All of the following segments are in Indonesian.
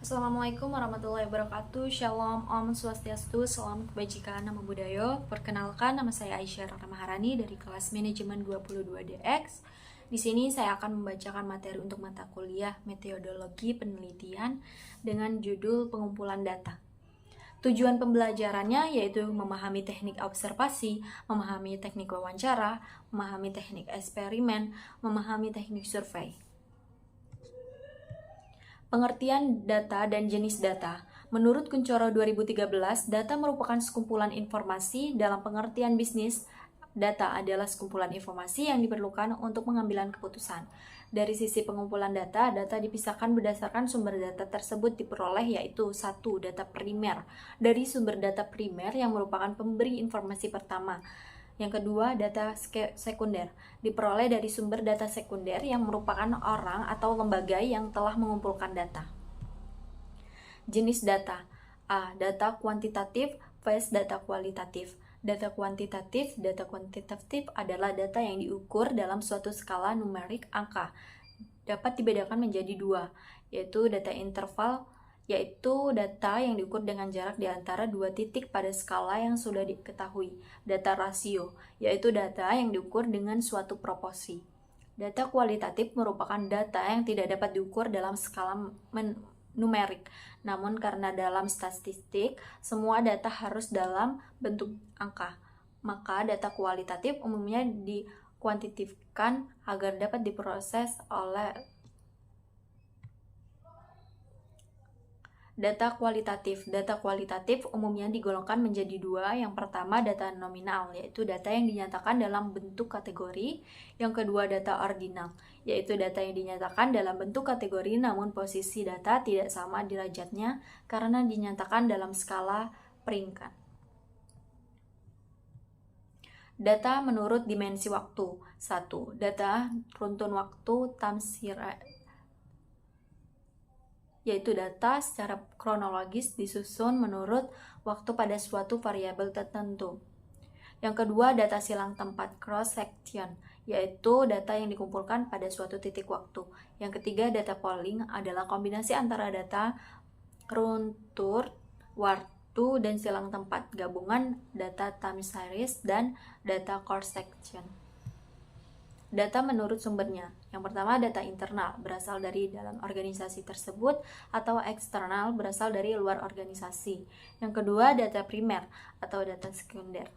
Assalamualaikum warahmatullahi wabarakatuh. Shalom, Om Swastiastu, salam kebajikan, nama budaya. Perkenalkan, nama saya Aisyah Rara Maharani dari kelas Manajemen 22DX. Di sini saya akan membacakan materi untuk mata kuliah Metodologi Penelitian dengan judul Pengumpulan Data. Tujuan pembelajarannya yaitu memahami teknik observasi, memahami teknik wawancara, memahami teknik eksperimen, memahami teknik survei. Pengertian data dan jenis data. Menurut Kuncoro 2013, data merupakan sekumpulan informasi. Dalam pengertian bisnis, data adalah sekumpulan informasi yang diperlukan untuk pengambilan keputusan. Dari sisi pengumpulan data, data dipisahkan berdasarkan sumber data tersebut diperoleh, yaitu 1. Data primer. Dari sumber data primer yang merupakan pemberi informasi pertama. Yang kedua, data sekunder. Diperoleh dari sumber data sekunder yang merupakan orang atau lembaga yang telah mengumpulkan data. Jenis data. A. Data kuantitatif vs data kualitatif. Data kuantitatif adalah data yang diukur dalam suatu skala numerik angka. Dapat dibedakan menjadi dua, yaitu data interval, yaitu data yang diukur dengan jarak di antara dua titik pada skala yang sudah diketahui. Data rasio, yaitu data yang diukur dengan suatu proporsi. Data kualitatif merupakan data yang tidak dapat diukur dalam skala numerik. Namun karena dalam statistik, semua data harus dalam bentuk angka. Maka data kualitatif umumnya dikuantitifkan agar dapat diproses oleh Data kualitatif. Data kualitatif umumnya digolongkan menjadi dua. Yang pertama, data nominal, yaitu data yang dinyatakan dalam bentuk kategori. Yang kedua, data ordinal, yaitu data yang dinyatakan dalam bentuk kategori namun posisi data tidak sama derajatnya karena dinyatakan dalam skala peringkat. Data menurut dimensi waktu. 1. Data runtun waktu tamsir, yaitu data secara kronologis disusun menurut waktu pada suatu variabel tertentu. Yang kedua, data silang tempat cross-section, yaitu data yang dikumpulkan pada suatu titik waktu. Yang ketiga, data polling adalah kombinasi antara data runtun waktu dan silang tempat, gabungan data time series dan data cross-section. Data menurut sumbernya. Yang pertama, data internal berasal dari dalam organisasi tersebut atau eksternal berasal dari luar organisasi. Yang kedua, data primer atau data sekunder.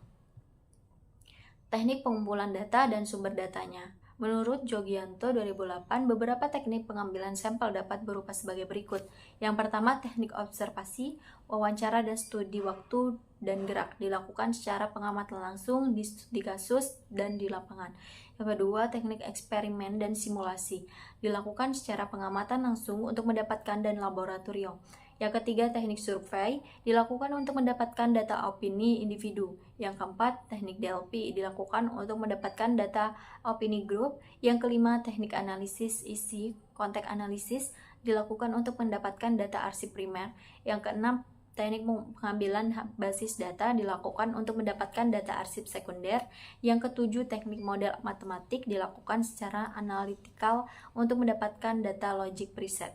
Teknik pengumpulan data dan sumber datanya. Menurut Jogianto 2008, beberapa teknik pengambilan sampel dapat berupa sebagai berikut. Yang pertama, teknik observasi, wawancara dan studi waktu dan gerak dilakukan secara pengamatan langsung di kasus dan di lapangan. Yang kedua, teknik eksperimen dan simulasi dilakukan secara pengamatan langsung untuk mendapatkan dan laboratorium. Yang ketiga, teknik survei dilakukan untuk mendapatkan data opini individu. Yang keempat, teknik DLP dilakukan untuk mendapatkan data opini grup. Yang kelima, teknik analisis isi konteks analisis dilakukan untuk mendapatkan data arsip primer. Yang keenam, teknik pengambilan basis data dilakukan untuk mendapatkan data arsip sekunder. Yang ketujuh, teknik model matematik dilakukan secara analitikal untuk mendapatkan data logic preset.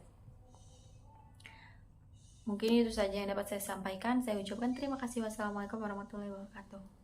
Mungkin itu saja yang dapat saya sampaikan. Saya ucapkan terima kasih. Wassalamualaikum warahmatullahi wabarakatuh.